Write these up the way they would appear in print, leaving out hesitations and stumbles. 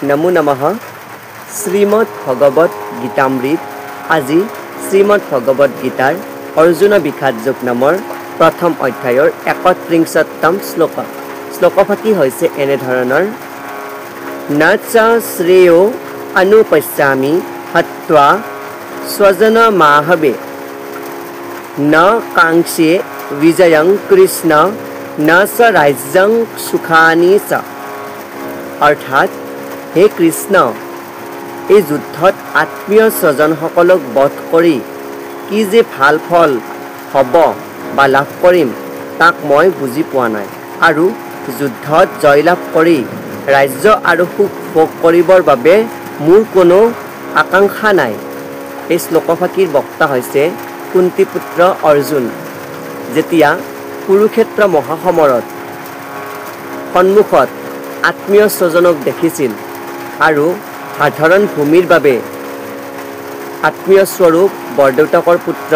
নমো নমঃ শ্ৰীমদ ভগবত গীতামৃত আজি শ্ৰীমদ ভগবত গীতাৰ অৰ্জুন বিষাদ যোগ নামৰ প্ৰথম অধ্যায়ৰ ৩১তম শ্লোক শ্লোকফাকি হৈছে এনে ধৰণৰ নাচা শ্ৰেয় অনুপস্যামি হত্বা স্বজন মাহবে ন কাংক্ষে বিজয়ং কৃষ্ণ ন চ ৰাজ্যং সুখানি চ অৰ্থাৎ হে কৃষ্ণ এই যুদ্ধত আত্মীয় স্বজনসকলক বধ কৰি কি যে ভাল ফল হ'ব বা লাভ কৰিম তাক মই বুজি পোৱা নাই আৰু যুদ্ধত জয়লাভ কৰি ৰাজ্য আৰু সুখ ভোগ কৰিবৰ বাবে মোৰ কোনো আকাংক্ষা নাই। এই শ্লোকফাকিৰ বক্তা হৈছে কুন্তি পুত্ৰ অৰ্জুন। যেতিয়া কুৰুক্ষেত্ৰ মহাসমৰত সন্মুখত আত্মীয় স্বজনক দেখিছিল আৰু সাধাৰণ ভূমিৰ বাবে আত্মীয় স্বৰূপ বৰদেউতাকৰ পুত্ৰ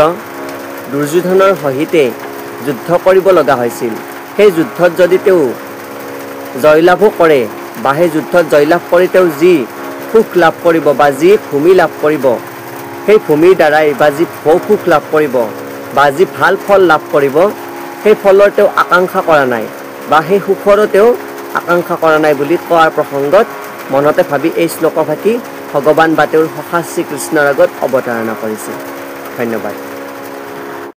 দুৰ্যোধনৰ সহিতে যুদ্ধ কৰিব লগা হৈছিল। সেই যুদ্ধত যদি তেওঁ জয়লাভো কৰে বা সেই যুদ্ধত জয়লাভ কৰি তেওঁ যি সুখ লাভ কৰিব বা যি ভূমি লাভ কৰিব সেই ভূমিৰ দ্বাৰাই বা যি সুখ লাভ কৰিব বা যি ভাল ফল লাভ কৰিব সেই ফলৰ তেওঁ আকাংক্ষা কৰা নাই বা সেই সুখৰো তেওঁ আকাংক্ষা কৰা নাই বুলি কোৱাৰ প্ৰসংগত মনতে ভাবি এই শ্লোকফাকি ভগৱান বা তেওঁৰ সখা শ্ৰীকৃষ্ণৰ আগত অৱতাৰণা কৰিছে। ধন্যবাদ।